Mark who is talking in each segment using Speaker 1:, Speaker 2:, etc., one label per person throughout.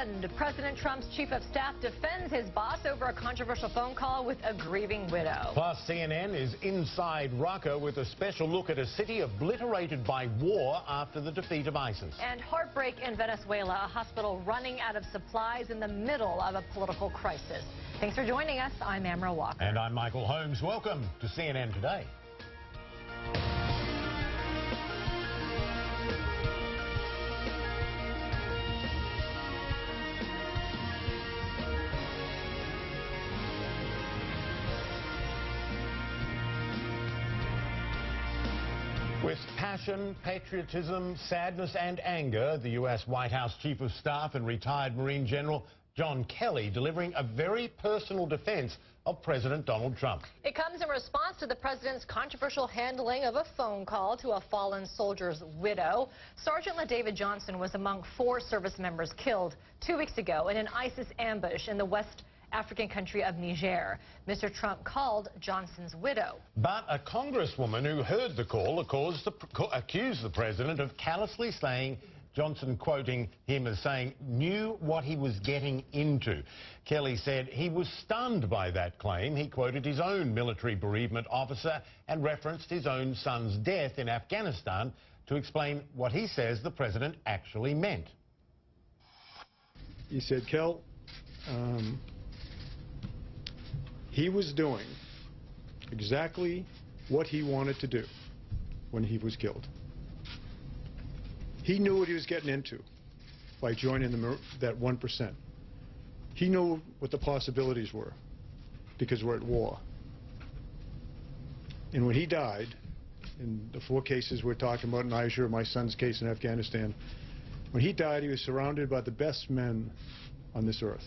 Speaker 1: stunned. President Trump's chief of staff defends his boss over a controversial phone call with a grieving widow.
Speaker 2: Plus, CNN is inside Raqqa with a special look at a city obliterated by war after the defeat of ISIS.
Speaker 1: And heartbreak in Venezuela, a hospital running out of supplies in the middle of a political crisis. Thanks for joining us. I'm Amra Walker.
Speaker 2: And I'm Michael Holmes. Welcome to CNN Today. With passion, patriotism, sadness and anger, the U.S. White House Chief of Staff and retired Marine General John Kelly delivering a very personal defense of President Donald Trump.
Speaker 1: It comes in response to the president's controversial handling of a phone call to a fallen soldier's widow. Sergeant LaDavid Johnson was among 4 service members killed 2 weeks ago in an ISIS ambush in the West African country of Niger. Mr. Trump called Johnson's widow.
Speaker 2: But a congresswoman who heard the call accused the president of callously saying Johnson, quoting him as saying, knew what he was getting into. Kelly said he was stunned by that claim. He quoted his own military bereavement officer and referenced his own son's death in Afghanistan to explain what he says the president actually meant.
Speaker 3: He said, Kel, he was doing exactly what he wanted to do when he was killed. He knew what he was getting into by joining that 1%. He knew what the possibilities were because we're at war. And when he died, in the 4 cases we're talking about in Niger, my son's case in Afghanistan, when he died, he was surrounded by the best men on this earth,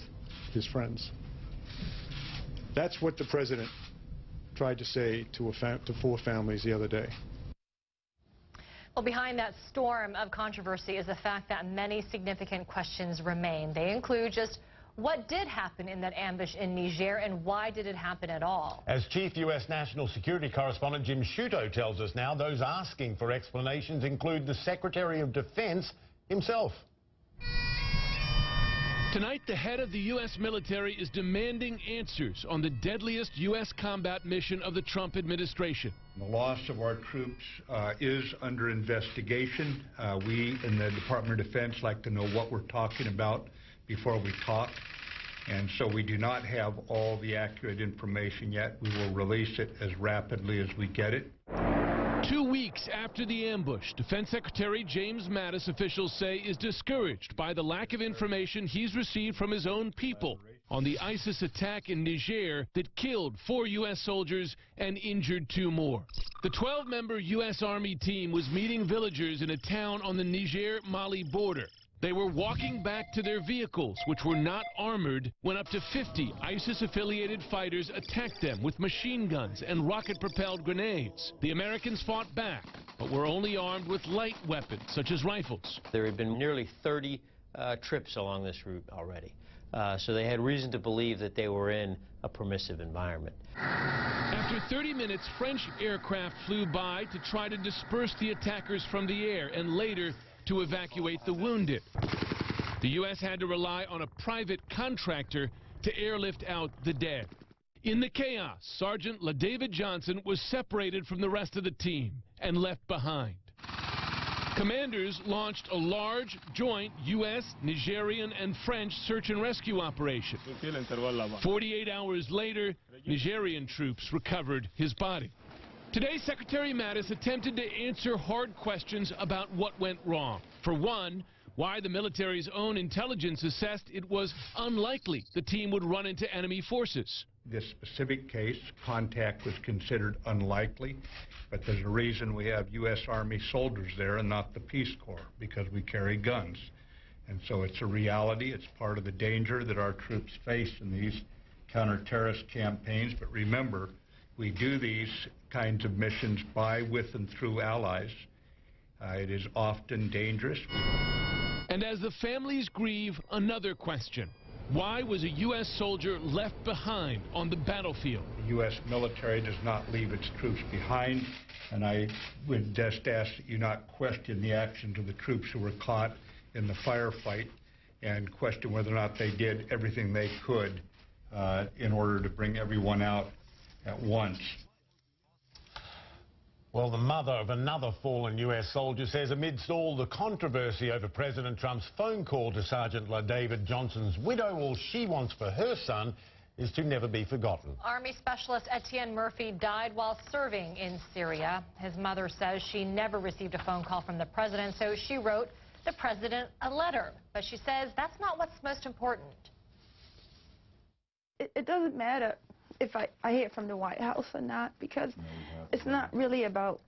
Speaker 3: his friends. That's what the president tried to say to 4 families the other day.
Speaker 1: Well, behind that storm of controversy is the fact that many significant questions remain. They include just what did happen in that ambush in Niger and why did it happen at all?
Speaker 2: As Chief U.S. National Security Correspondent Jim Sciutto tells us now, those asking for explanations include the Secretary of Defense himself.
Speaker 4: Tonight, the head of the U.S. military is demanding answers on the deadliest U.S. combat mission of the Trump administration.
Speaker 5: The loss of our troops is under investigation. We in the Department of Defense like to know what we're talking about before we talk. And so we do not have all the accurate information yet. We will release it as rapidly as we get it.
Speaker 4: 2 weeks after the ambush, Defense Secretary James Mattis, officials say, is discouraged by the lack of information he's received from his own people on the ISIS attack in Niger that killed 4 U.S. soldiers and injured 2 more. The 12-member U.S. Army team was meeting villagers in a town on the Niger-Mali border. They were walking back to their vehicles, which were not armored, when up to 50 ISIS-affiliated fighters attacked them with machine guns and rocket-propelled grenades. The Americans fought back, but were only armed with light weapons, such as rifles.
Speaker 6: There had been nearly 30 trips along this route already, so they had reason to believe that they were in a permissive environment.
Speaker 4: After 30 minutes, French aircraft flew by to try to disperse the attackers from the air and later to evacuate the wounded. The U.S. had to rely on a private contractor to airlift out the dead. In the chaos, Sergeant LaDavid Johnson was separated from the rest of the team and left behind. Commanders launched a large joint U.S., Nigerian, and French search and rescue operation. 48 hours later, Nigerian troops recovered his body. Today, Secretary Mattis attempted to answer hard questions about what went wrong. For one, why the military's own intelligence assessed it was unlikely the team would run into enemy forces.
Speaker 5: This specific case, contact was considered unlikely, but there's a reason we have U.S. Army soldiers there and not the Peace Corps, because we carry guns. And so it's a reality. It's part of the danger that our troops face in these counter-terrorist campaigns. But remember, we do these kinds of missions by, with, and through allies. It is often dangerous.
Speaker 4: And as the families grieve, another question. Why was a U.S. soldier left behind on the battlefield?
Speaker 5: The U.S. military does not leave its troops behind, and I would just ask that you not question the actions of the troops who were caught in the firefight and question whether or not they did everything they could in order to bring everyone out at once.
Speaker 2: Well, the mother of another fallen U.S. soldier says amidst all the controversy over President Trump's phone call to Sergeant David Johnson's widow, all she wants for her son is to never be forgotten.
Speaker 1: Army Specialist Etienne Murphy died while serving in Syria. His mother says she never received a phone call from the president, so she wrote the president a letter. But she says that's not what's most important.
Speaker 7: It doesn't matter if I hear from the White House or not, because it's not really about,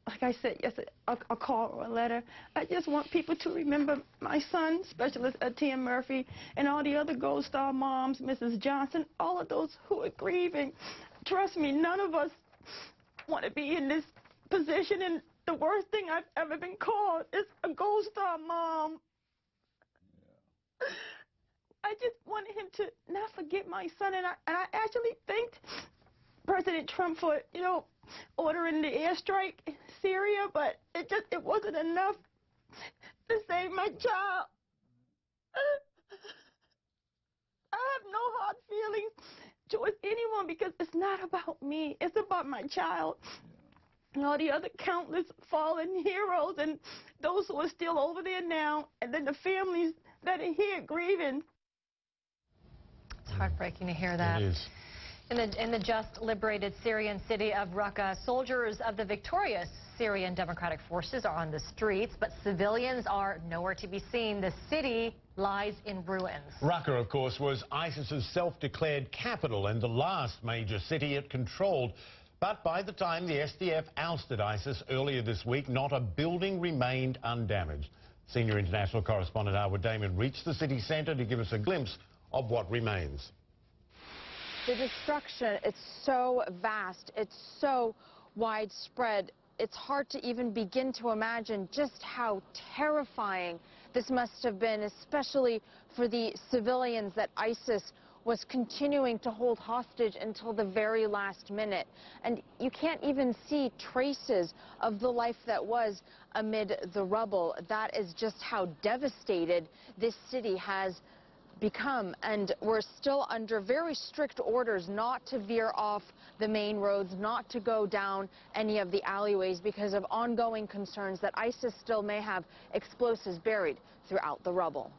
Speaker 7: like I said yesterday, a call or a letter. I just want people to remember my son, Specialist Etienne Murphy, and all the other Gold Star moms, Mrs. Johnson, all of those who are grieving. Trust me, none of us want to be in this position, and the worst thing I've ever been called is a Gold Star mom. I just wanted him to not forget my son, and I actually thanked President Trump for, you know, ordering the airstrike in Syria, but it wasn't enough to save my child. I have no hard feelings towards anyone because it's not about me. It's about my child and all the other countless fallen heroes and those who are still over there now, and then the families that are here grieving.
Speaker 1: It's heartbreaking to hear that.
Speaker 2: It is.
Speaker 1: In the just liberated Syrian city of Raqqa, soldiers of the victorious Syrian Democratic Forces are on the streets, but civilians are nowhere to be seen. The city lies in ruins.
Speaker 2: Raqqa, of course, was ISIS's self-declared capital and the last major city it controlled. But by the time the SDF ousted ISIS earlier this week, not a building remained undamaged. Senior international correspondent Howard Damon reached the city centre to give us a glimpse of what remains.
Speaker 8: The destruction, it's so vast, it's so widespread, it's hard to even begin to imagine just how terrifying this must have been, especially for the civilians that ISIS was continuing to hold hostage until the very last minute. And you can't even see traces of the life that was amid the rubble. That is just how devastated this city has become, and we're still under very strict orders not to veer off the main roads, not to go down any of the alleyways because of ongoing concerns that ISIS still may have explosives buried throughout the rubble.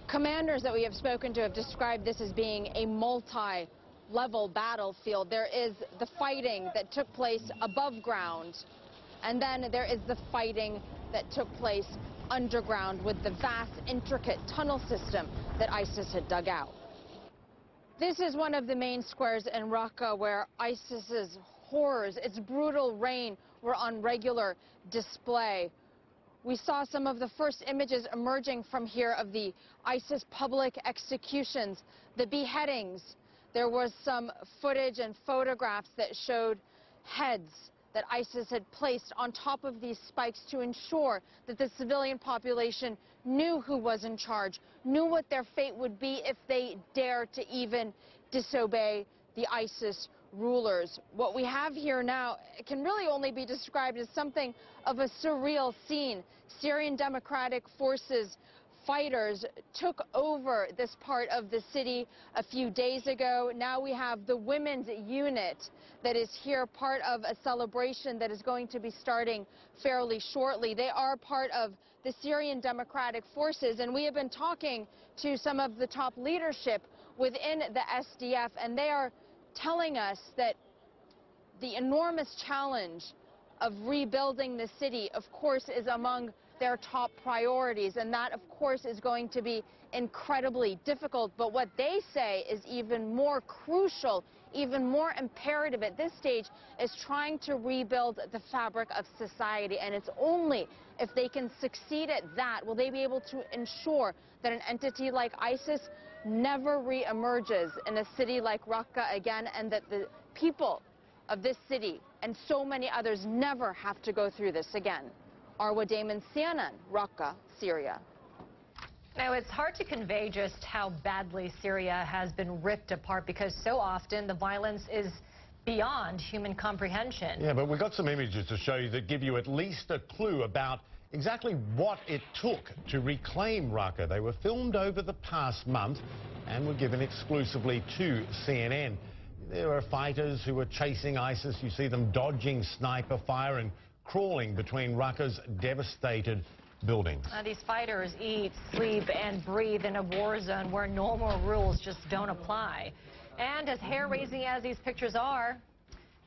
Speaker 8: Commanders that we have spoken to have described this as being a multi-level battlefield. There is the fighting that took place above ground, and then there is the fighting that took place underground with the vast, intricate tunnel system that ISIS had dug out. This is one of the main squares in Raqqa where ISIS's horrors, its brutal reign, were on regular display. We saw some of the first images emerging from here of the ISIS public executions, the beheadings. There was some footage and photographs that showed heads that ISIS had placed on top of these spikes to ensure that the civilian population knew who was in charge, knew what their fate would be if they dared to even disobey the ISIS rulers. What we have here now can really only be described as something of a surreal scene. Syrian Democratic Forces fighters took over this part of the city a few days ago. Now we have the women's unit that is here, part of a celebration that is going to be starting fairly shortly. They are part of the Syrian Democratic Forces, and we have been talking to some of the top leadership within the SDF, and they are telling us that the enormous challenge of rebuilding the city, of course, is among their top priorities, and that, of course, is going to be incredibly difficult. But what they say is even more crucial, even more imperative at this stage, is trying to rebuild the fabric of society. And it's only if they can succeed at that will they be able to ensure that an entity like ISIS never re-emerges in a city like Raqqa again, and that the people of this city and so many others never have to go through this again. Arwa Damon, CNN, Raqqa, Syria.
Speaker 1: Now, it's hard to convey just how badly Syria has been ripped apart because so often the violence is beyond human comprehension.
Speaker 2: Yeah, but we've got some images to show you that give you at least a clue about exactly what it took to reclaim Raqqa. They were filmed over the past month and were given exclusively to CNN. There are fighters who are chasing ISIS. You see them dodging sniper fire and crawling between Raqqa's devastated buildings.
Speaker 1: These fighters eat, sleep, and breathe in a war zone where normal rules just don't apply. And as hair-raising as these pictures are,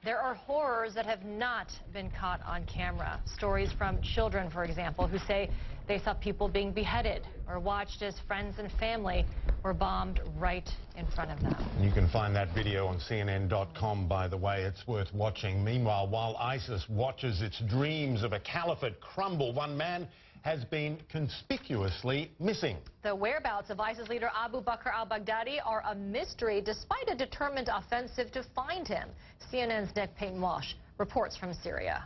Speaker 1: there are horrors that have not been caught on camera. Stories from children, for example, who say they saw people being beheaded or watched as friends and family were bombed right in front of them.
Speaker 2: You can find that video on CNN.com, by the way. It's worth watching. Meanwhile, while ISIS watches its dreams of a caliphate crumble, one man has been conspicuously missing.
Speaker 1: The whereabouts of ISIS leader Abu Bakr al-Baghdadi are a mystery despite a determined offensive to find him. CNN's Nick Payton-Walsh reports from Syria.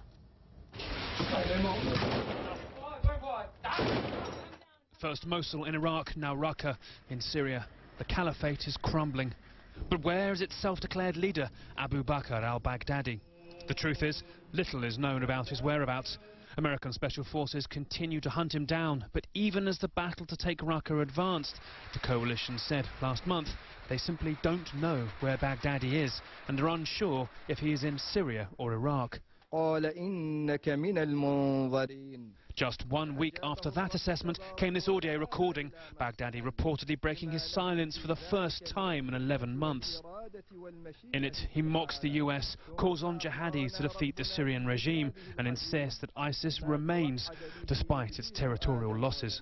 Speaker 9: First Mosul in Iraq, now Raqqa in Syria. The caliphate is crumbling. But where is its self-declared leader, Abu Bakr al-Baghdadi? The truth is, little is known about his whereabouts. American special forces continue to hunt him down, but even as the battle to take Raqqa advanced, the coalition said last month they simply don't know where Baghdadi is and are unsure if he is in Syria or Iraq. Just 1 week after that assessment came this audio recording, Baghdadi reportedly breaking his silence for the first time in 11 months. In it, he mocks the US, calls on jihadis to defeat the Syrian regime and insists that ISIS remains despite its territorial losses.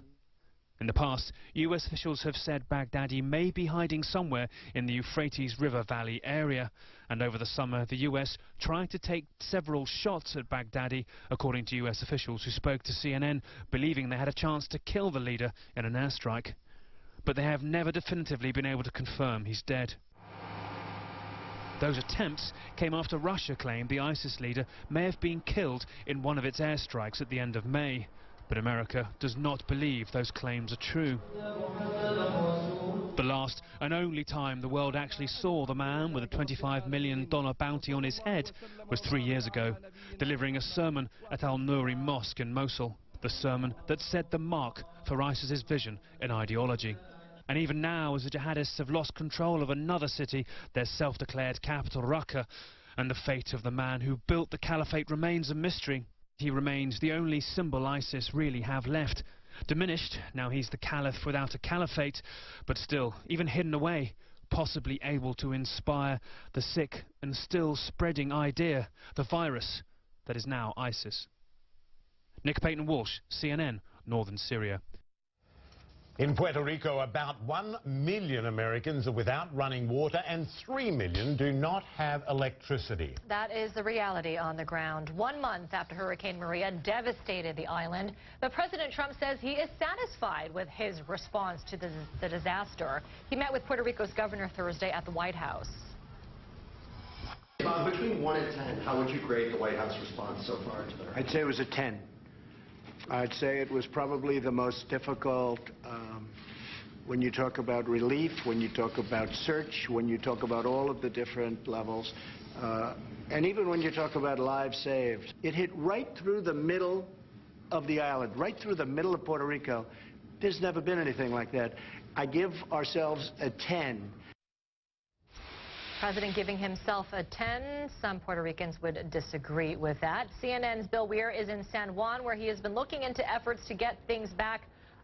Speaker 9: In the past, US officials have said Baghdadi may be hiding somewhere in the Euphrates River Valley area. And over the summer, the US tried to take several shots at Baghdadi, according to US officials who spoke to CNN, believing they had a chance to kill the leader in an airstrike. But they have never definitively been able to confirm he's dead. Those attempts came after Russia claimed the ISIS leader may have been killed in one of its airstrikes at the end of May. But America does not believe those claims are true. The last and only time the world actually saw the man with a $25 million bounty on his head was 3 years ago, delivering a sermon at Al-Nouri Mosque in Mosul, the sermon that set the mark for ISIS's vision and ideology. And even now, as the jihadists have lost control of another city, their self-declared capital, Raqqa, and the fate of the man who built the caliphate remains a mystery. He remains the only symbol ISIS really have left. Diminished, now he's the caliph without a caliphate, but still, even hidden away, possibly able to inspire the sick and still spreading idea, the virus that is now ISIS. Nick Payton-Walsh, CNN, Northern Syria.
Speaker 2: In Puerto Rico, about 1 million Americans are without running water and 3 million do not have electricity.
Speaker 1: That is the reality on the ground. 1 month after Hurricane Maria devastated the island, but President Trump says he is satisfied with his response to the disaster. He met with Puerto Rico's governor Thursday at the White House.
Speaker 10: Between 1 and 10, how would you grade the White House response so far to the hurricane?
Speaker 11: I'd say it was a 10. I'd say it was probably the most difficult when you talk about relief, when you talk about search, when you talk about all of the different levels, and even when you talk about lives saved. It hit right through the middle of the island, right through the middle of Puerto Rico. There's never been anything like that. I give ourselves a 10.
Speaker 1: President giving himself a 10. Some Puerto Ricans would disagree with that. CNN's Bill Weir is in San Juan, where he has been looking into efforts to get things back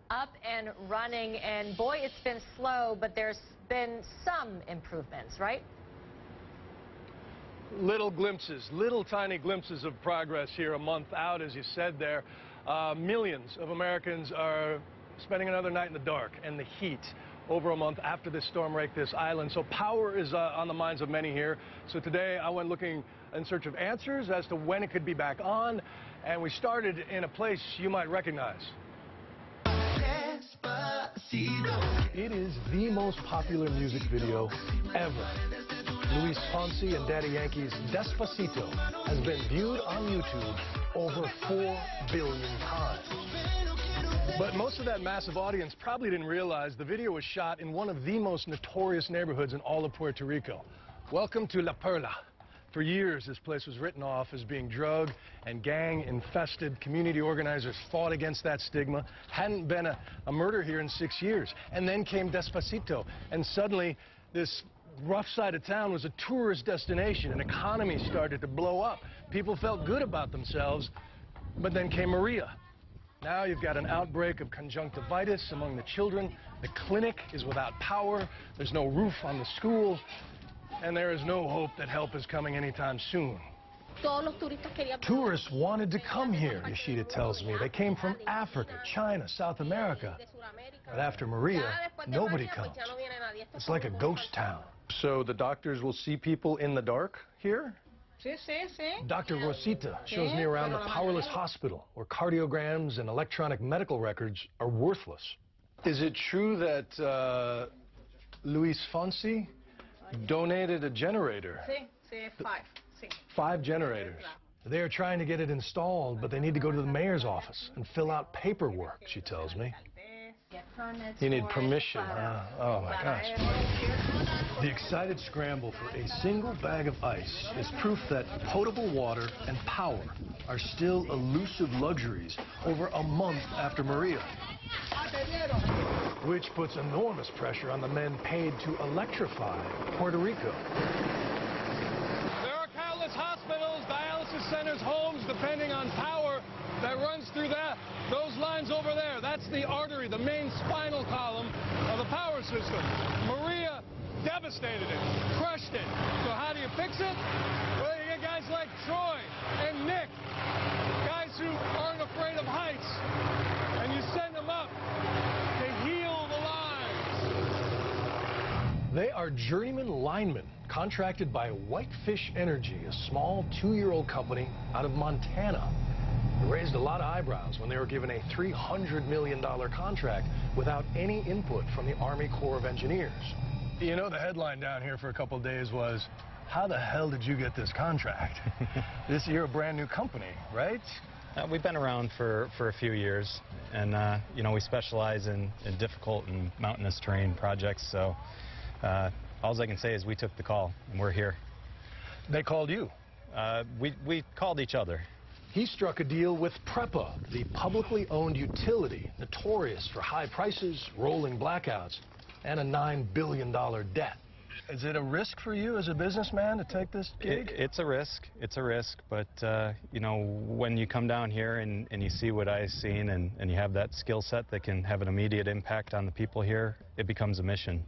Speaker 1: up and running. And boy, it's been slow, but there's been some improvements, right?
Speaker 12: Little glimpses, little tiny glimpses of progress here a month out, as you said there. Millions of Americans are spending another night in the dark and the heat over a month after this storm raked this island. So power is on the minds of many here. So today I went looking in search of answers as to when it could be back on. And we started in a place you might recognize.
Speaker 13: It is the most popular music video ever. Luis Fonsi and Daddy Yankee's Despacito has been viewed on YouTube over 4 billion times.
Speaker 12: But most of that massive audience probably didn't realize the video was shot in one of the most notorious neighborhoods in all of Puerto Rico. Welcome to La Perla. For years, this place was written off as being drug and gang-infested. Community organizers fought against that stigma. Hadn't been a murder here in 6 years. And then came Despacito, and suddenly this rough side of town was a tourist destination. An economy started to blow up. People felt good about themselves, but then came Maria. Now you've got an outbreak of conjunctivitis among the children. The clinic is without power. There's no roof on the school. And there is no hope that help is coming anytime soon.
Speaker 13: Tourists wanted to come here, Yoshida tells me. They came from Africa, China, South America. But after Maria, nobody comes. It's like a ghost town.
Speaker 12: So the doctors will see people in the dark here?
Speaker 13: Dr. Rosita shows me around the powerless hospital where cardiograms and electronic medical records are worthless.
Speaker 12: Is it true that Luis Fonsi donated a generator? 5 generators.
Speaker 13: They're trying to get it installed, but they need to go to the mayor's office and fill out paperwork, she tells me.
Speaker 12: You need permission, huh? Oh, my gosh.
Speaker 13: The excited scramble for a single bag of ice is proof that potable water and power are still elusive luxuries over a month after Maria, which puts enormous pressure on the men paid to electrify Puerto Rico.
Speaker 12: There are countless hospitals, dialysis centers, homes depending on power that runs through those lines over there. That's the artery, the main spinal column of the power system. Maria devastated it, crushed it. So how do you fix it? Well, you get guys like Troy and Nick, guys who aren't afraid of heights, and you send them up to heal the lives.
Speaker 13: They are journeyman linemen contracted by Whitefish Energy, a small 2-year-old company out of Montana. It raised a lot of eyebrows when they were given a $300 million contract without any input from the Army Corps of Engineers.
Speaker 12: You know, the headline down here for a couple of days was, how the hell did you get this contract? You're a brand new company, right?
Speaker 14: We've been around for a few years, and you know, we specialize in difficult and mountainous terrain projects, so all I can say is we took the call, and we're here.
Speaker 12: They called you?
Speaker 14: We called each other.
Speaker 13: He struck a deal with PREPA, the publicly owned utility, notorious for high prices, rolling blackouts, and a $9 billion debt.
Speaker 12: Is it a risk for you as a businessman to take this gig?
Speaker 14: It's a risk. It's a risk, but you know, when you come down here and you see what I've seen and you have that skill set that can have an immediate impact on the people here, it becomes a mission.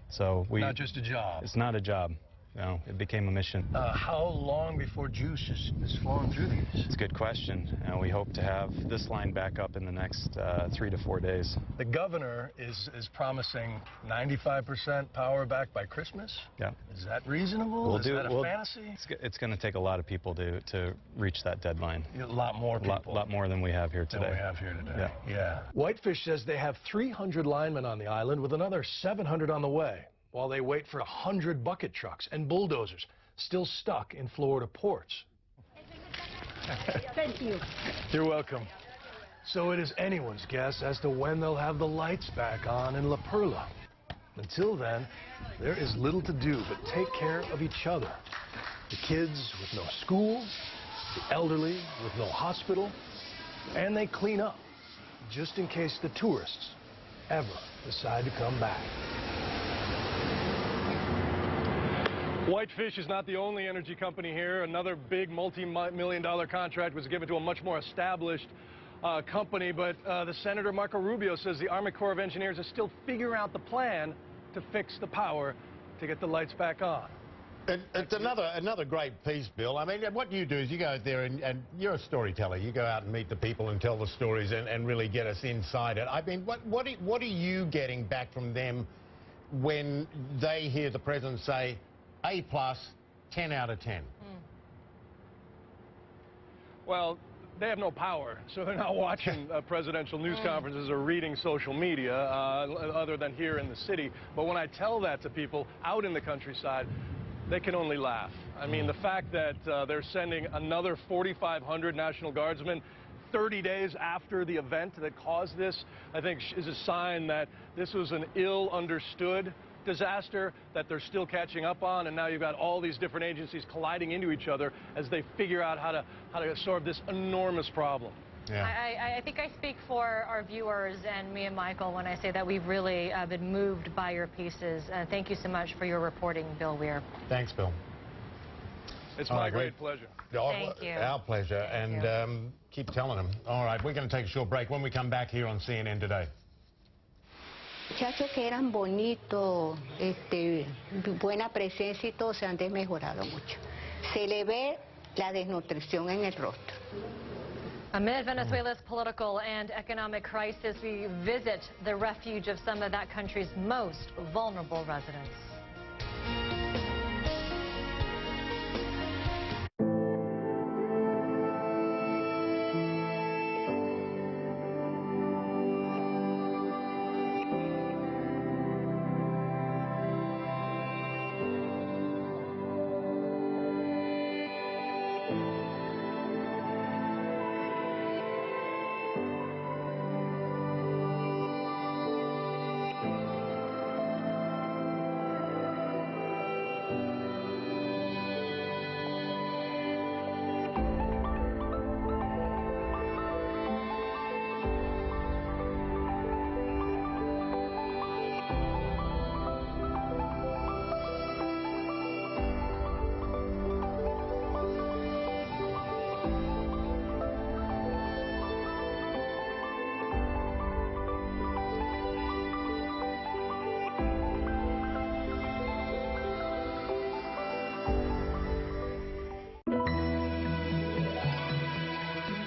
Speaker 14: So
Speaker 12: not just a job.
Speaker 14: It's not a job. No, it became a mission.
Speaker 12: How long before juice is flowing through these?
Speaker 14: It's a good question. We hope to have this line back up in the next 3 to 4 days.
Speaker 12: The governor is promising 95% power back by Christmas?
Speaker 14: Yeah.
Speaker 12: Is that reasonable? Is that a fantasy?
Speaker 14: It's going to take a lot of people to reach that deadline.
Speaker 12: A lot more people.
Speaker 14: A lot more than we have here today.
Speaker 12: Yeah.
Speaker 13: Whitefish says they have 300 linemen on the island with another 700 on the way, while they wait for 100 bucket trucks and bulldozers still stuck in Florida ports.
Speaker 7: Thank you.
Speaker 12: You're welcome.
Speaker 13: So it is anyone's guess as to when they'll have the lights back on in La Perla. Until then, there is little to do but take care of each other. The kids with no school, the elderly with no hospital, and they clean up just in case the tourists ever decide to come back.
Speaker 12: Whitefish is not the only energy company here. Another big multi-million-dollar contract was given to a much more established company, but the Senator Marco Rubio says the Army Corps of Engineers is still figuring out the plan to fix the power to get the lights back on.
Speaker 2: It's another great piece, Bill. I mean, what you do is you go out there and you're a storyteller. You go out and meet the people and tell the stories and really get us inside it. I mean, what are you getting back from them when they hear the president say, A+, 10 out of 10?
Speaker 12: Well, they have no power, so they're not watching presidential news conferences or reading social media other than here in the city. But when I tell that to people out in the countryside, they can only laugh. I mean, the fact that they're sending another 4,500 National Guardsmen 30 days after the event that caused this, I think is a sign that this was an ill-understood disaster that they're still catching up on, and now you've got all these different agencies colliding into each other as they figure out how to solve this enormous problem.
Speaker 1: Yeah. I think I speak for our viewers and me and Michael when I say that we've really been moved by your pieces. Thank you so much for your reporting, Bill Weir.
Speaker 2: Thanks, Bill.
Speaker 12: It's my great pleasure.
Speaker 1: Thank you.
Speaker 2: Our pleasure. And keep telling them. All right, we're going to take a short break. When we come back here on CNN Today.
Speaker 15: Muchachos que eran bonitos, buena presencia y todo se han desmejorado mucho. Se le ve la desnutrición en el rostro.
Speaker 1: Amid Venezuela's political and economic crisis, we visit the refuge of some of that country's most vulnerable residents.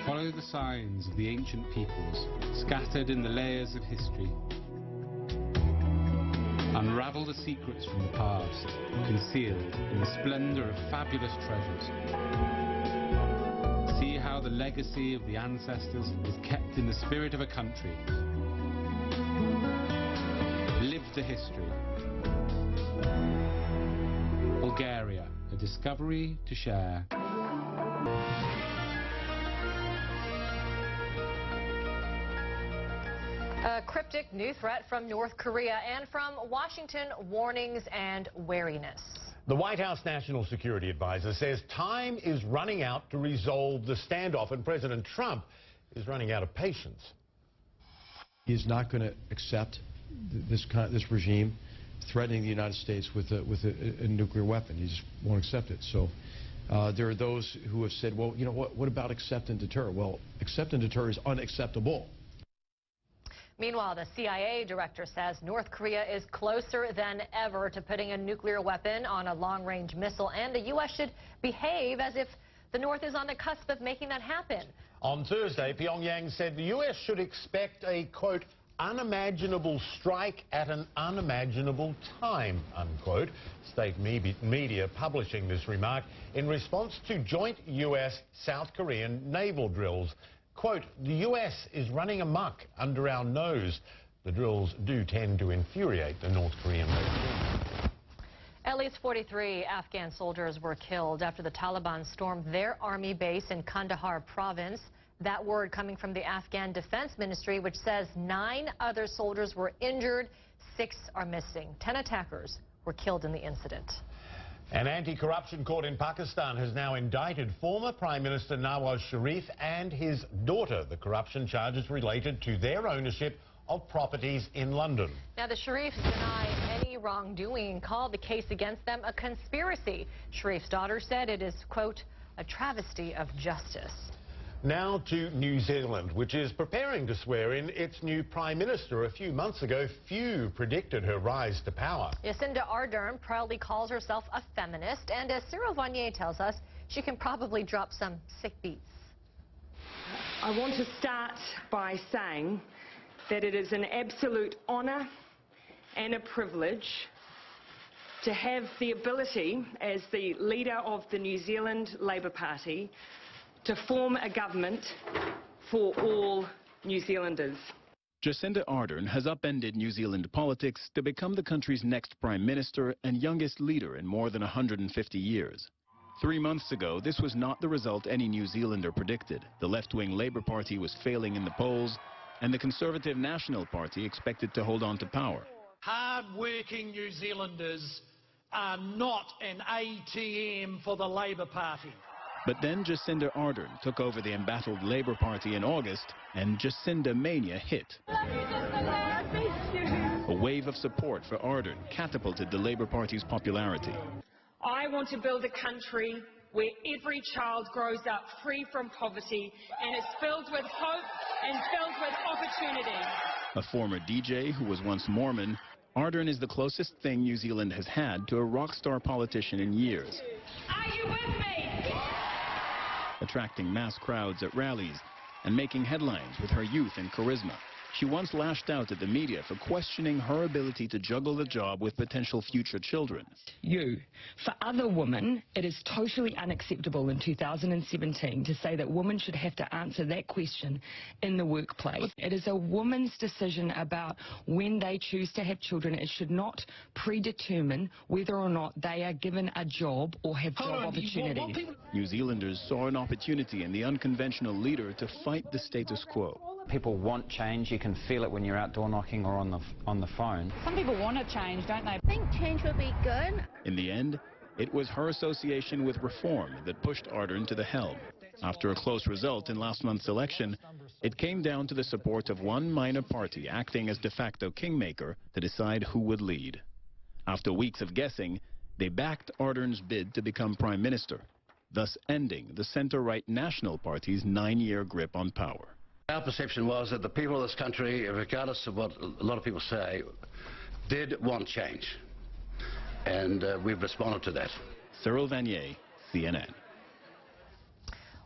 Speaker 16: Follow the signs of the ancient peoples, scattered in the layers of history. Unravel the secrets from the past, concealed in the splendor of fabulous treasures. See how the legacy of the ancestors is kept in the spirit of a country. Live the history. Bulgaria, a discovery to share.
Speaker 1: A cryptic new threat from North Korea and from Washington, warnings and wariness.
Speaker 2: The White House National Security Advisor says time is running out to resolve the standoff, and President Trump is running out of patience.
Speaker 17: He's not going to accept this regime threatening the United States with a nuclear weapon. He just won't accept it. So there are those who have said, well, you know what about accept and deter? Well, accept and deter is unacceptable.
Speaker 1: Meanwhile, the CIA director says North Korea is closer than ever to putting a nuclear weapon on a long-range missile, and the U.S. should behave as if the North is on the cusp of making that happen.
Speaker 2: On Thursday, Pyongyang said the U.S. should expect a, quote, unimaginable strike at an unimaginable time, unquote. State media publishing this remark in response to joint U.S.-South Korean naval drills. Quote, the U.S. is running amok under our nose. The drills do tend to infuriate the North Korean leader.
Speaker 1: At least 43 Afghan soldiers were killed after the Taliban stormed their army base in Kandahar province. That word coming from the Afghan Defense Ministry, which says 9 other soldiers were injured, 6 are missing. 10 attackers were killed in the incident.
Speaker 2: An anti-corruption court in Pakistan has now indicted former Prime Minister Nawaz Sharif and his daughter. The corruption charges related to their ownership of properties in London.
Speaker 1: Now, the Sharifs deny any wrongdoing and called the case against them a conspiracy. Sharif's daughter said it is, quote, a travesty of justice.
Speaker 2: Now to New Zealand, which is preparing to swear in its new Prime Minister. A few months ago, few predicted her rise to power.
Speaker 1: Jacinda Ardern proudly calls herself a feminist, and as Cyril Vanier tells us, she can probably drop some sick beats.
Speaker 18: I want to start by saying that it is an absolute honour and a privilege to have the ability, as the leader of the New Zealand Labour Party, to form a government for all New Zealanders.
Speaker 19: Jacinda Ardern has upended New Zealand politics to become the country's next Prime Minister and youngest leader in more than 150 years. 3 months ago, this was not the result any New Zealander predicted. The left-wing Labour Party was failing in the polls, and the Conservative National Party expected to hold on to power.
Speaker 20: Hard-working New Zealanders are not an ATM for the Labour Party.
Speaker 19: But then Jacinda Ardern took over the embattled Labour Party in August, and Jacinda mania hit. A wave of support for Ardern catapulted the Labour Party's popularity.
Speaker 18: I want to build a country where every child grows up free from poverty and is filled with hope and filled with opportunity.
Speaker 19: A former DJ who was once Mormon, Ardern is the closest thing New Zealand has had to a rock star politician in years.
Speaker 18: Are you with me?
Speaker 19: Attracting mass crowds at rallies and making headlines with her youth and charisma. She once lashed out at the media for questioning her ability to juggle the job with potential future children.
Speaker 21: For other women, it is totally unacceptable in 2017 to say that women should have to answer that question in the workplace. It is a woman's decision about when they choose to have children. It should not predetermine whether or not they are given a job or have job opportunities.
Speaker 19: New Zealanders saw an opportunity in the unconventional leader to fight the status quo.
Speaker 22: People want change. You can feel it when you're out door knocking or on the phone.
Speaker 23: Some people want to change, don't they?
Speaker 15: I think change would be good.
Speaker 19: In the end, it was her association with reform that pushed Ardern to the helm. After a close result in last month's election, it came down to the support of one minor party acting as de facto kingmaker to decide who would lead. After weeks of guessing, they backed Ardern's bid to become prime minister, thus ending the centre-right National Party's 9-year grip on power.
Speaker 24: Our perception was that the people of this country, regardless of what a lot of people say, did want change. And we've responded to that.
Speaker 19: Cyril Vanier, CNN.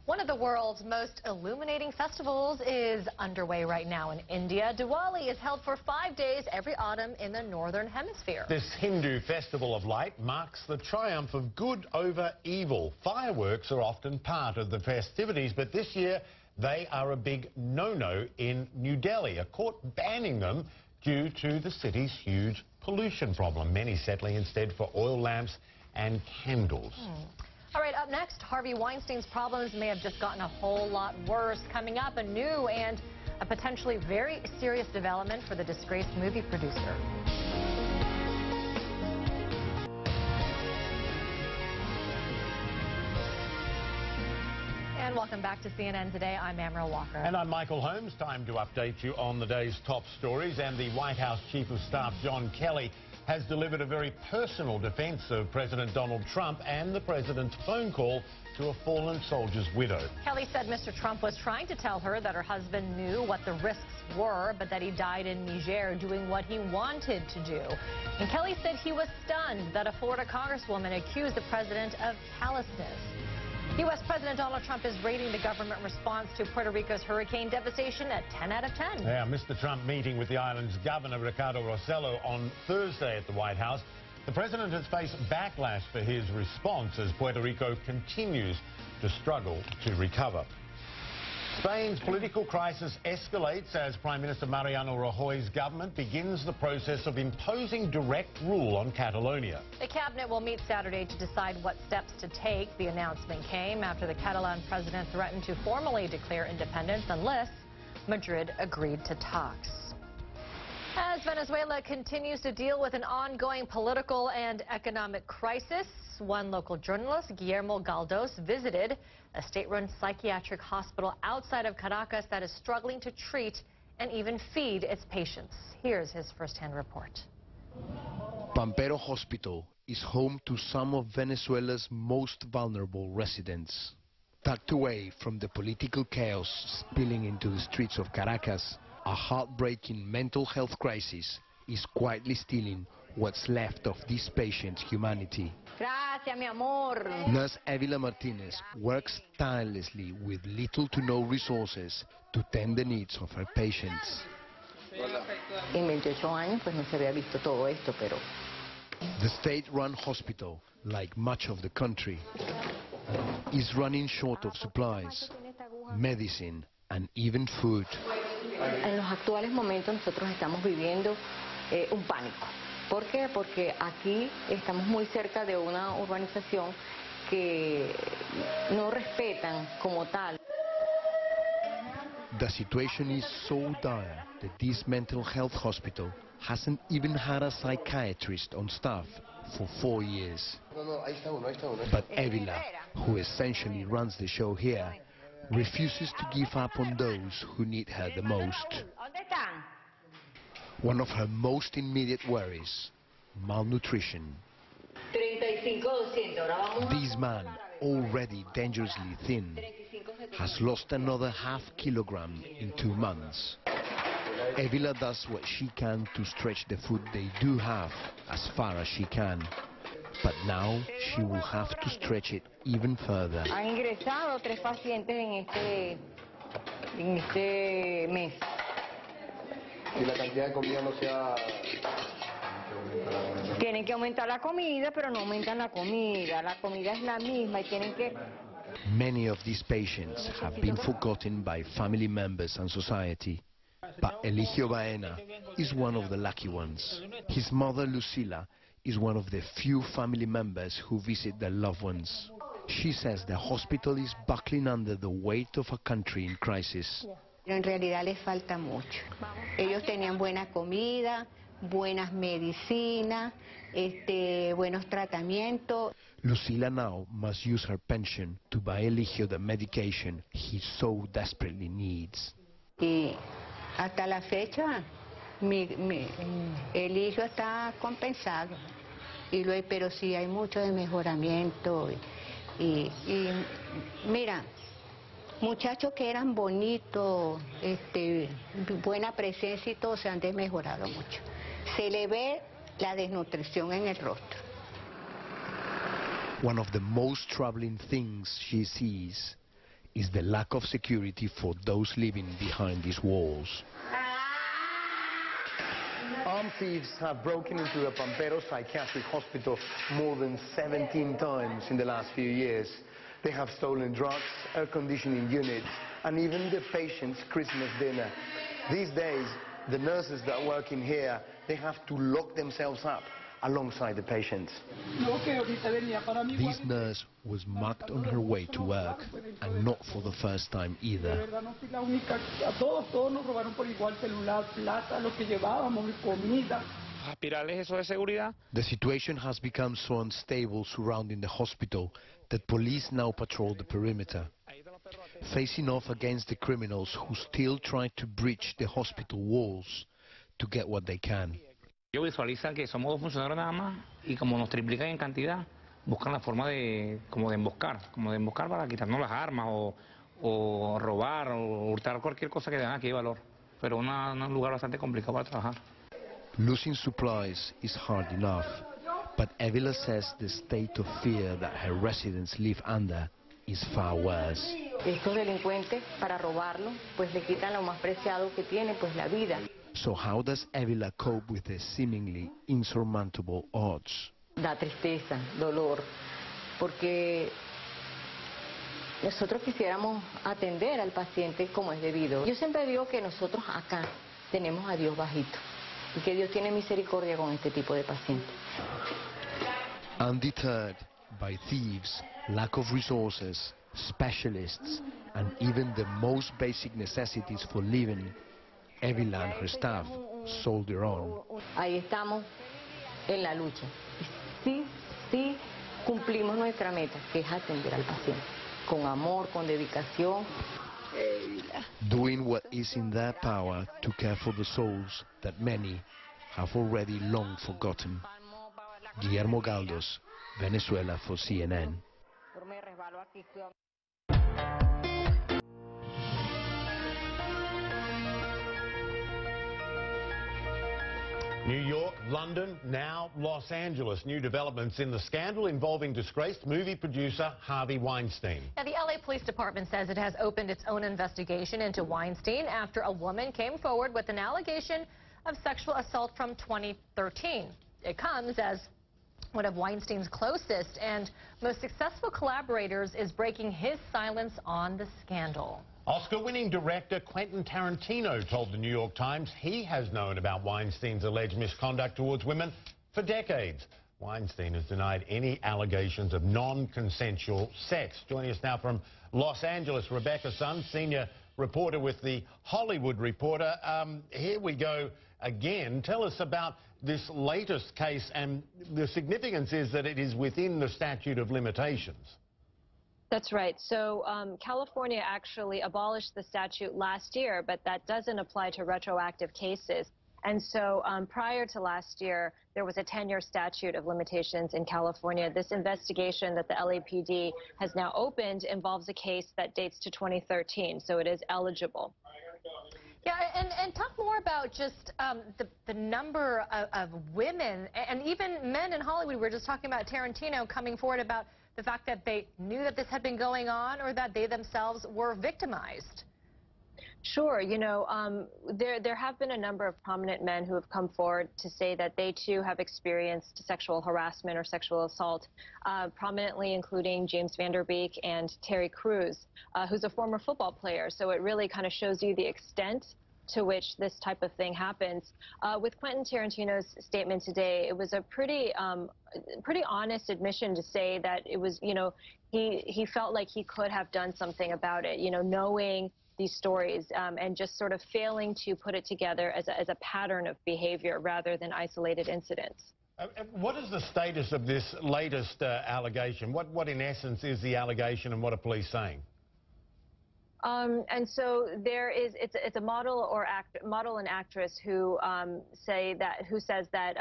Speaker 1: One of the world's most illuminating festivals is underway right now in India. Diwali is held for 5 days every autumn in the Northern Hemisphere.
Speaker 2: This Hindu festival of light marks the triumph of good over evil. Fireworks are often part of the festivities, but this year they are a big no-no in New Delhi. A court banning them due to the city's huge pollution problem. Many settling instead for oil lamps and candles.
Speaker 1: All right, up next, Harvey Weinstein's problems may have just gotten a whole lot worse. Coming up, a new and a potentially very serious development for the disgraced movie producer. And welcome back to CNN Today. I'm Amara Walker.
Speaker 2: And I'm Michael Holmes. Time to update you on the day's top stories. And the White House Chief of Staff, John Kelly, has delivered a very personal defense of President Donald Trump and the president's phone call to a fallen soldier's widow.
Speaker 1: Kelly said Mr. Trump was trying to tell her that her husband knew what the risks were, but that he died in Niger doing what he wanted to do. And Kelly said he was stunned that a Florida congresswoman accused the president of callousness. U.S. President Donald Trump is rating the government response to Puerto Rico's hurricane devastation at 10 out of 10.
Speaker 2: Yeah, Mr. Trump meeting with the island's governor, Raqqa Ruins, on Thursday at the White House. The president has faced backlash for his response as Puerto Rico continues to struggle to recover. Spain's political crisis escalates as Prime Minister Mariano Rajoy's government begins the process of imposing direct rule on Catalonia.
Speaker 1: The cabinet will meet Saturday to decide what steps to take. The announcement came after the Catalan president threatened to formally declare independence unless Madrid agreed to talks. As Venezuela continues to deal with an ongoing political and economic crisis, one local journalist, Guillermo Galdós, visited a state-run psychiatric hospital outside of Caracas that is struggling to treat and even feed its patients. Here's his first-hand report.
Speaker 25: Pampero Hospital is home to some of Venezuela's most vulnerable residents. Tucked away from the political chaos spilling into the streets of Caracas, a heartbreaking mental health crisis is quietly stealing what's left of this patient's humanity.
Speaker 15: Gracias, mi amor.
Speaker 25: Nurse Evila Martinez works tirelessly with little to no resources to tend the needs of her patients.
Speaker 15: En 28 años pues no se había visto todo esto, pero...
Speaker 25: The state-run hospital, like much of the country, is running short of supplies, medicine, and even food.
Speaker 15: En los actuales momentos nosotros estamos viviendo un pánico. ¿Por qué? Porque aquí estamos muy cerca de una urbanización que no respetan como tal.
Speaker 25: The situation is so dire that this mental health hospital hasn't even had a psychiatrist on staff for 4 years. But Evila, who essentially runs the show here, refuses to give up on those who need her the most. One of her most immediate worries, malnutrition. This man, already dangerously thin, has lost another ½ kilogram in 2 months. Evila does what she can to stretch the food they do have as far as she can. But now she will have to stretch it even further.
Speaker 15: Han ingresado 3 pacientes en este mes.
Speaker 10: Y la cantidad de comida no se ha...
Speaker 15: Tienen que aumentar la comida, pero no aumentan la comida. La comida es la misma y tienen que...
Speaker 25: Many of these patients have been forgotten by family members and society. But Eligio Baena is one of the lucky ones. His mother, Lucila, is one of the few family members who visit their loved ones. She says the hospital is buckling under the weight of a country in crisis.
Speaker 3: En realidad les falta mucho. Ellos tenían buena comida, buenas medicinas, buenos tratamientos.
Speaker 25: Lucila now must use her pension to buy Eligio the medication he so desperately needs.
Speaker 3: Y hasta la fecha, Eligio está compensado. Pero sí hay mucho de mejoramiento. Y mira, muchachos que eran bonitos, buena presencia y todo, se han desmejorado mucho. Se le ve la desnutrición en el rostro.
Speaker 25: One of the most troubling things she sees is the lack of security for those living behind these walls.
Speaker 4: Armed thieves have broken into the Pampero Psychiatric Hospital more than 17 times in the last few years. They have stolen drugs, air conditioning units, and even the patient's Christmas dinner. These days, the nurses that work in here, they have to lock themselves up alongside the patients.
Speaker 25: This nurse was mugged on her way to work, and not for the first time either. The situation has become so unstable surrounding the hospital that police now patrol the perimeter, facing off against the criminals who still try to breach the hospital walls to get what they can.
Speaker 5: Ellos visualizan que somos 2 funcionarios nada más y como nos triplican en cantidad, buscan la forma de emboscar para quitarnos las armas o robar o hurtar cualquier cosa que tenga aquí de valor. Pero un lugar bastante complicado para trabajar.
Speaker 25: Losing supplies is hard enough, but Evila says the state of fear that her residents live under is far worse.
Speaker 15: Estos delincuentes, para robarlo, pues le quitan lo más preciado que tiene, pues la vida.
Speaker 25: So how does Evila cope with the seemingly insurmountable odds?
Speaker 15: Da tristeza, dolor, porque nosotros quisiéramos atender al paciente como es debido. Yo siempre digo que nosotros acá tenemos a Dios bajito y que Dios tiene misericordia con este tipo de pacientes.
Speaker 25: Undeterred by thieves, lack of resources, specialists, and even the most basic necessities for living, Evila and her staff soldier on.
Speaker 15: Ahí estamos en la lucha. Sí cumplimos nuestra meta, que es atender al paciente, con amor, con dedicación.
Speaker 25: Doing what is in their power to care for the souls that many have already long forgotten. Guillermo Galdos, Venezuela for CNN.
Speaker 2: New York, London, now Los Angeles. New developments in the scandal involving disgraced movie producer Harvey Weinstein.
Speaker 1: Now, the LA Police Department says it has opened its own investigation into Weinstein after a woman came forward with an allegation of sexual assault from 2013. It comes as one of Weinstein's closest and most successful collaborators is breaking his silence on the scandal.
Speaker 2: Oscar-winning director Quentin Tarantino told the New York Times he has known about Weinstein's alleged misconduct towards women for decades. Weinstein has denied any allegations of non-consensual sex. Joining us now from Los Angeles, Rebecca Sun, senior reporter with The Hollywood Reporter. Here we go again. Tell us about this latest case, and the significance is that it is within the statute of limitations.
Speaker 6: That's right. So California actually abolished the statute last year, but that doesn't apply to retroactive cases. And so prior to last year, there was a 10-year statute of limitations in California. This investigation that the LAPD has now opened involves a case that dates to 2013, so it is eligible.
Speaker 1: Yeah, and talk more about just the number of women and even men in Hollywood. We were just talking about Tarantino coming forward about the fact that they knew that this had been going on or that they themselves were victimized.
Speaker 6: Sure. You know, there have been a number of prominent men who have come forward to say that they too have experienced sexual harassment or sexual assault, prominently including James Van Der Beek and Terry Crews, who's a former football player. So it really kind of shows you the extent to which this type of thing happens. With Quentin Tarantino's statement today, it was a pretty honest admission to say that it was, you know, he felt like he could have done something about it, you know, knowing these stories and just sort of failing to put it together as a pattern of behavior rather than isolated incidents.
Speaker 2: What is the status of this latest allegation? What in essence is the allegation, and what are police saying?
Speaker 6: And so there is, it's a model and actress who says that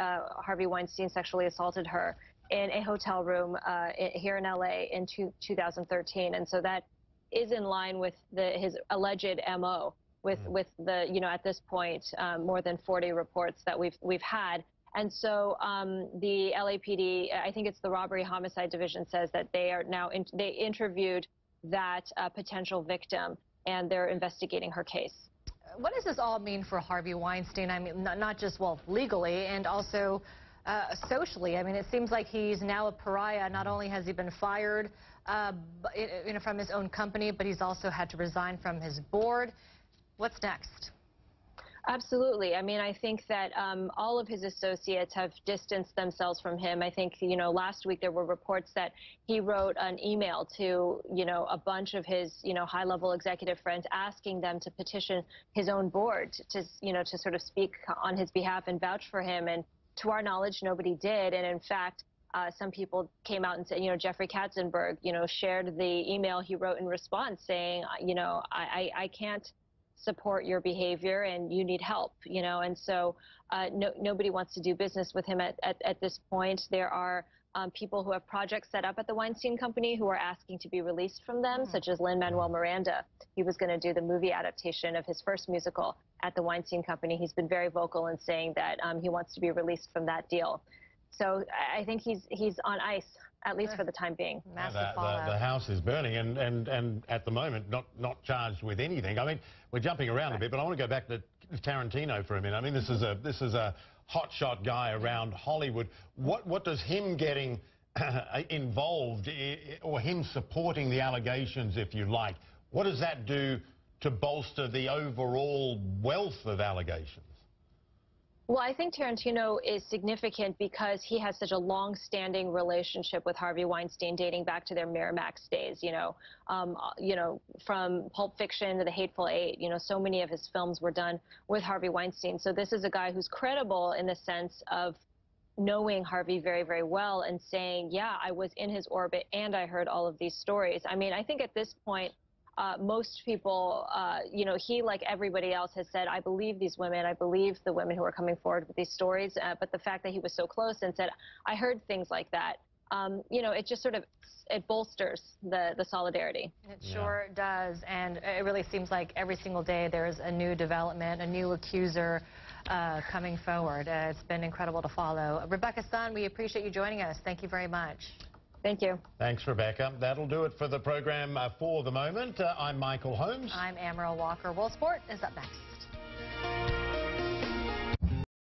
Speaker 6: Harvey Weinstein sexually assaulted her in a hotel room here in LA in 2013, and so that is in line with his alleged MO with the, you know, at this point more than 40 reports that we've had. And so the LAPD, I think it's the Robbery Homicide Division, says that they are now they interviewed that potential victim, and they're investigating her case.
Speaker 1: What does this all mean for Harvey Weinstein? I mean, not just, well, legally and also socially. I mean, it seems like he's now a pariah. Not only has he been fired from his own company, but he's also had to resign from his board. What's next?
Speaker 6: Absolutely. I mean, I think that all of his associates have distanced themselves from him. I think, you know, last week there were reports that he wrote an email to, you know, a bunch of his, you know, high-level executive friends asking them to petition his own board to, you know, to sort of speak on his behalf and vouch for him. And to our knowledge, nobody did. And in fact, some people came out and said, you know, Jeffrey Katzenberg, you know, shared the email he wrote in response saying, you know, I can't support your behavior and you need help, you know. And so nobody wants to do business with him at this point. There are people who have projects set up at the Weinstein Company who are asking to be released from them, such as Lin-Manuel Miranda. He was going to do the movie adaptation of his first musical at the Weinstein Company. He's been very vocal in saying that he wants to be released from that deal. So I think he's on ice, at least for the time being.
Speaker 1: Massive fallout.
Speaker 2: The house is burning, and at the moment not charged with anything. I mean, we're jumping around a bit, but I want to go back to Tarantino for a minute. I mean, this is a hotshot guy around Hollywood. What does him getting involved, or him supporting the allegations, if you like, what does that do to bolster the overall wealth of allegations?
Speaker 6: Well, I think Tarantino is significant because he has such a long-standing relationship with Harvey Weinstein, dating back to their Miramax days. You know, from Pulp Fiction to The Hateful Eight. You know, so many of his films were done with Harvey Weinstein. So this is a guy who's credible in the sense of knowing Harvey very, very well and saying, yeah, I was in his orbit and I heard all of these stories. I mean, I think at this point, most people, you know, he, like everybody else, has said, I believe these women, I believe the women who are coming forward with these stories, but the fact that he was so close and said, I heard things like that, you know, it just sort of, it bolsters the solidarity.
Speaker 1: It sure does, and it really seems like every single day there's a new development, a new accuser coming forward. It's been incredible to follow. Rebecca Sun, we appreciate you joining us. Thank you very much.
Speaker 6: Thank you.
Speaker 2: Thanks, Rebecca. That'll do it for the program for the moment. I'm Michael Holmes.
Speaker 1: I'm Amaryl Walker. World Sport is up next.